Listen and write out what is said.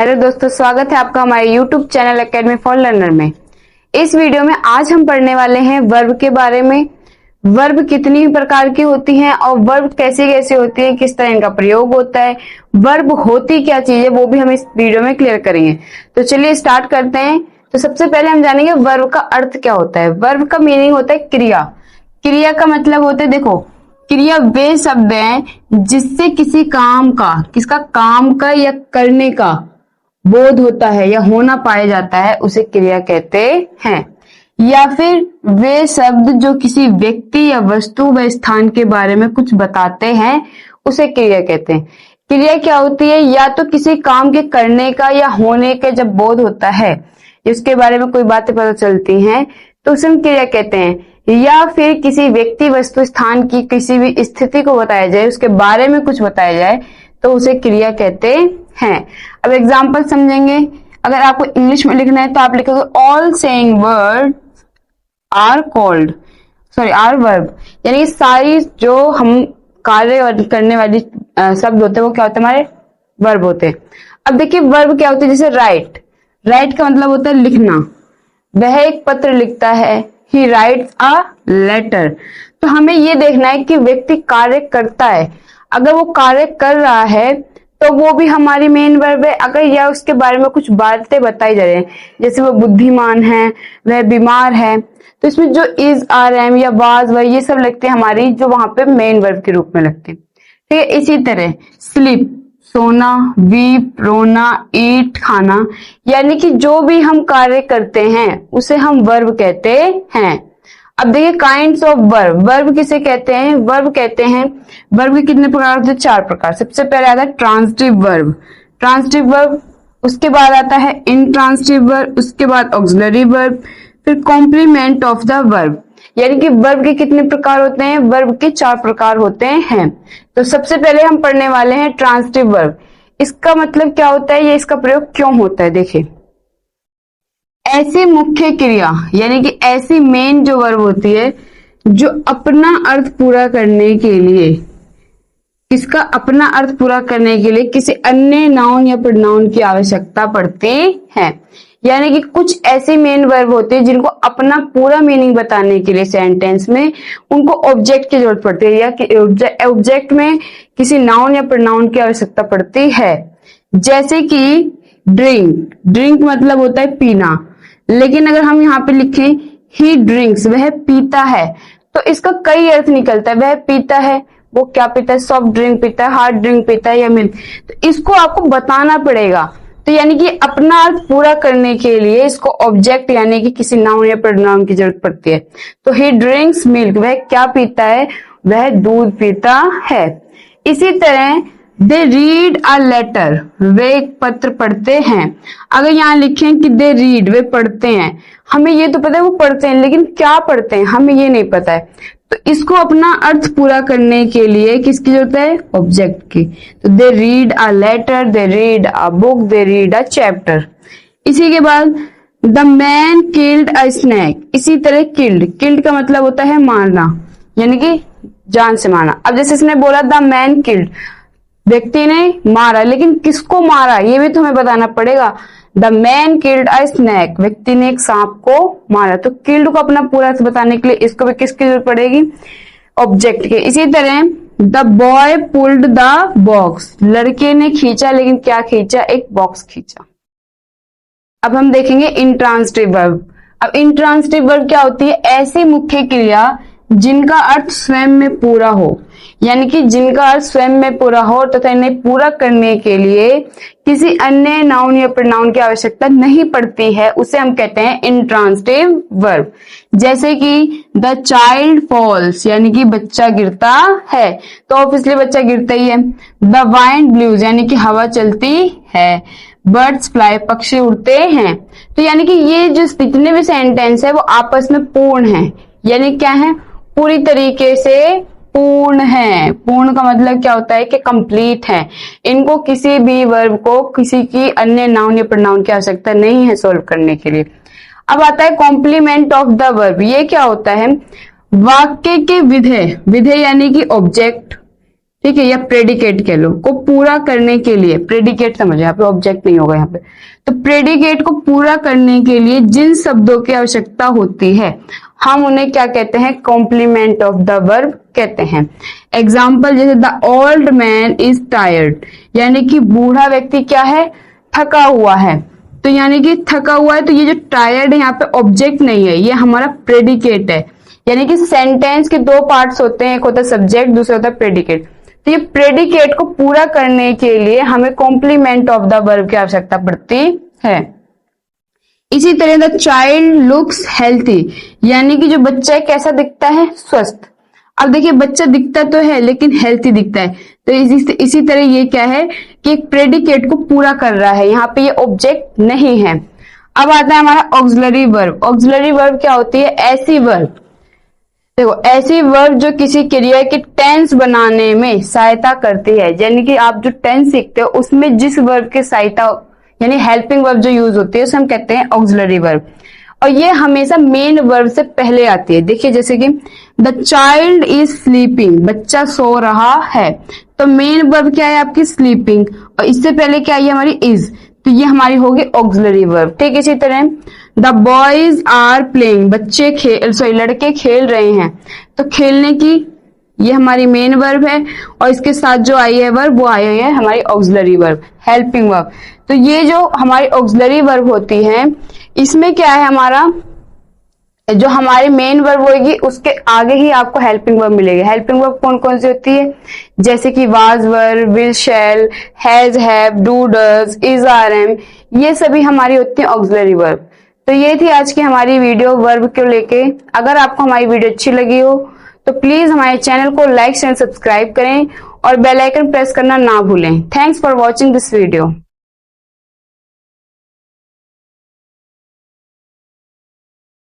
Hello दोस्तों, स्वागत है आपका हमारे YouTube channel academy for learner में। इस वीडियो में आज हम पढ़ने वाले हैं वर्ब के बारे में। वर्ब कितनी प्रकार की होती हैं और वर्ब कैसी कैसी होती है, किस तरह इनका प्रयोग होता है, वर्ब होती क्या चीज है, वो भी हम इस वीडियो में क्लियर करेंगे। तो चलिए स्टार्ट करते हैं। तो सबसे पहले हम जानेंगे वर्ब का अर्थ क्या होता है। वर्ब का मीनिंग होता है क्रिया। क्रिया का मतलब होता है, देखो, क्रिया वे शब्द हैं जिससे किसी काम का, किसका, काम का या करने का बोध होता है या होना पाया जाता है, उसे क्रिया कहते हैं। या फिर वे शब्द जो किसी व्यक्ति या वस्तु व स्थान के बारे में कुछ बताते हैं, उसे क्रिया कहते हैं। क्रिया क्या होती है? या तो किसी काम के करने का या होने का जब बोध होता है, जिसके बारे में कोई बातें पता चलती हैं, तो उसे हम क्रिया कहते हैं। या फिर किसी व्यक्ति वस्तु स्थान की किसी भी स्थिति को बताया जाए, उसके बारे में कुछ बताया जाए, तो उसे क्रिया कहते हैं। अब एग्जाम्पल समझेंगे। अगर आपको इंग्लिश में लिखना है तो आप लिखोगे all saying word are called, are verb, यानी सारी जो हम कार्य करने वाली शब्द होते हैं वो क्या होते हैं? हमारे वर्ब होते हैं। अब देखिए वर्ब क्या होते हैं। जैसे राइट, राइट का मतलब होता है लिखना। वह एक पत्र लिखता है, ही राइट्स अ लेटर। तो हमें ये देखना है कि व्यक्ति कार्य करता है। अगर वो कार्य कर रहा है तो वो भी हमारी मेन वर्ब है। अगर या उसके बारे में कुछ बातें बताई जा रही है, जैसे वो बुद्धिमान है, वह बीमार है, तो इसमें जो इज, आर, एम या वाज, वह ये सब लगते हैं हमारी, जो वहां पे मेन वर्ब के रूप में लगते हैं। ठीक है। इसी तरह स्लीप, सोना, वीप, रोना, ईट, खाना, यानी कि जो भी हम कार्य करते हैं उसे हम वर्ब कहते हैं। अब देखिए काइंड्स ऑफ वर्ब। वर्ब किसे कहते हैं? वर्ब कहते हैं, वर्ब के कितने प्रकार होते हैं? 4 प्रकार। सबसे पहले आता है ट्रांजिटिव वर्ब। ट्रांजिटिव वर्ब, उसके बाद आता है इंट्रांजिटिव वर्ब, उसके बाद ऑक्सिलरी वर्ब, फिर कॉम्प्लीमेंट ऑफ द वर्ब। यानी कि वर्ब के कितने प्रकार होते हैं? वर्ब के 4 प्रकार होते हैं। तो सबसे पहले हम पढ़ने वाले हैं ट्रांजिटिव वर्ब। इसका मतलब क्या होता है, ये इसका प्रयोग क्यों होता है? देखिए, ऐसी मुख्य क्रिया, यानी कि ऐसी मेन जो वर्ब होती है जो अपना अर्थ पूरा करने के लिए, किसका, अपना अर्थ पूरा करने के लिए किसी अन्य नाउन या प्रोनाउन की आवश्यकता पड़ती है। यानी कि कुछ ऐसी मेन वर्ब होती है जिनको अपना पूरा मीनिंग बताने के लिए सेंटेंस में उनको ऑब्जेक्ट की जरूरत पड़ती है, या ऑब्जेक्ट में किसी नाउन या प्रोनाउन की आवश्यकता पड़ती है। जैसे कि ड्रिंक, ड्रिंक मतलब होता है पीना, लेकिन अगर हम यहाँ पे लिखें ही ड्रिंक्स, वह पीता है, तो इसका कई अर्थ निकलता है। वह पीता है, वो क्या पीता है? सॉफ्ट ड्रिंक पीता है, हार्ड ड्रिंक पीता है या मिल्क। तो इसको आपको बताना पड़ेगा। तो यानी कि अपना अर्थ पूरा करने के लिए इसको ऑब्जेक्ट यानी कि किसी नाउन या प्रोनाउन की जरूरत पड़ती है। तो ही ड्रिंक्स मिल्क, वह क्या पीता है? वह दूध पीता है। इसी तरह दे रीड अ लेटर, वे एक पत्र पढ़ते हैं। अगर यहाँ लिखें कि दे रीड, वे पढ़ते हैं, हमें ये तो पता है वो पढ़ते हैं, लेकिन क्या पढ़ते हैं हमें ये नहीं पता है। तो इसको अपना अर्थ पूरा करने के लिए किसकी जरूरत है? ऑब्जेक्ट की। तो they read a letter, they read a book, they read a chapter. इसी के बाद the man killed a snake. इसी तरह किल्ड, किल्ड का मतलब होता है मारना, यानी कि जान से मारना। अब जैसे इसने बोला द मैन किल्ड, व्यक्ति ने मारा, लेकिन किसको मारा ये भी तुम्हें बताना पड़ेगा। The man killed a snake, व्यक्ति ने एक सांप को मारा। तो किल्ड को अपना पूरा अर्थ बताने के लिए इसको भी किसकी जरूरत पड़ेगी? ऑब्जेक्ट के। इसी तरह the boy pulled the box, लड़के ने खींचा, लेकिन क्या खींचा? एक बॉक्स खींचा। अब हम देखेंगे इंट्रांजिटिव वर्ब। अब इंट्रांजिटिव वर्ब क्या होती है? ऐसी मुख्य क्रिया जिनका अर्थ स्वयं में पूरा हो, यानी कि जिनका अर्थ स्वयं में पूरा हो तथा इन्हें पूरा करने के लिए किसी अन्य नाउन या प्रोनाउन की आवश्यकता नहीं पड़ती है, उसे हम कहते हैं इंट्रांजिटिव वर्ब। जैसे कि द चाइल्ड फॉल्स, यानी कि बच्चा गिरता है, तो ऑब्वियसली बच्चा गिरता ही है। द वाइंड ब्लूज, यानी कि हवा चलती है। बर्ड्स फ्लाई, पक्षी उड़ते हैं। तो यानी कि ये जो जितने भी सेंटेंस है वो आपस में पूर्ण है, यानी क्या है? पूरी तरीके से पूर्ण है। पूर्ण का मतलब क्या होता है? कि कंप्लीट है। इनको किसी भी वर्ब को किसी की अन्य नाउन या प्रोनाउन की आवश्यकता नहीं है सॉल्व करने के लिए। अब आता है कॉम्प्लीमेंट ऑफ द वर्ब। ये क्या होता है? वाक्य के विधेय, विधेय यानी कि ऑब्जेक्ट ठीक है, या प्रेडिकेट कह लो, को पूरा करने के लिए, प्रेडिकेट समझो, यहाँ पे ऑब्जेक्ट नहीं होगा यहाँ पे, तो प्रेडिकेट को पूरा करने के लिए जिन शब्दों की आवश्यकता होती है हम उन्हें क्या कहते हैं, कॉम्प्लीमेंट ऑफ द वर्ब कहते हैं। एग्जाम्पल जैसे the old man is tired, यानी कि बूढ़ा व्यक्ति क्या है, थका हुआ है। तो यानी कि थका हुआ है, तो ये जो टायर्ड है यहाँ पे ऑब्जेक्ट नहीं है, ये हमारा प्रेडिकेट है। यानी कि सेंटेंस के दो पार्ट्स होते हैं, एक होता है सब्जेक्ट, दूसरा होता है प्रेडिकेट। तो ये प्रेडिकेट को पूरा करने के लिए हमें कॉम्प्लीमेंट ऑफ द वर्ब की आवश्यकता पड़ती है। इसी तरह द चाइल्ड लुक्स हेल्थी, यानी कि जो बच्चा है कैसा दिखता है, स्वस्थ। अब देखिए बच्चा दिखता तो है लेकिन हेल्थी दिखता है, तो इसी तरह ये क्या है कि एक प्रेडिकेट को पूरा कर रहा है, यहाँ पे ये ऑब्जेक्ट नहीं है। अब आता है हमारा ऑक्सिलरी वर्ब। ऑक्सिलरी वर्ब क्या होती है, ऐसी वर्ब, देखो ऐसी वर्ब जो किसी क्रिया के टेंस बनाने में सहायता करती है। यानी कि आप जो टेंस सीखते हो उसमें जिस वर्ब की सहायता, यानी हेल्पिंग वर्ब जो यूज होती है उसे हम कहते हैं ऑक्सिलरी वर्ब, और ये हमेशा मेन वर्ब से पहले आती है। देखिए जैसे कि द चाइल्ड इज स्लीपिंग, बच्चा सो रहा है, तो मेन वर्ब क्या है आपकी, स्लीपिंग, और इससे पहले क्या आई हमारी, इज, तो ये हमारी होगी ऑक्सिलरी वर्ब। ठीक, इसी तरह द बॉयज आर प्लेइंग, लड़के खेल रहे हैं, तो खेलने की ये हमारी मेन वर्ब है, और इसके साथ जो आई है वर्ब वो आई है हमारी ऑक्सिलरी वर्ब, हेल्पिंग वर्ब। तो ये जो हमारी ऑक्सिलरी वर्ब होती है इसमें क्या है, हमारा जो हमारी मेन वर्ब होगी उसके आगे ही आपको हेल्पिंग वर्ब मिलेगी। हेल्पिंग वर्ब कौन कौन सी होती है, जैसे कि was were, will, shall, has, have, do, does, is, are, am, ये सभी हमारी होती है ऑक्सिलरी वर्ब। तो ये थी आज की हमारी वीडियो वर्ब को लेके। अगर आपको हमारी वीडियो अच्छी लगी हो तो प्लीज हमारे चैनल को लाइक एंड सब्सक्राइब करें और बेल आइकन प्रेस करना ना भूलें। Thanks for watching this video.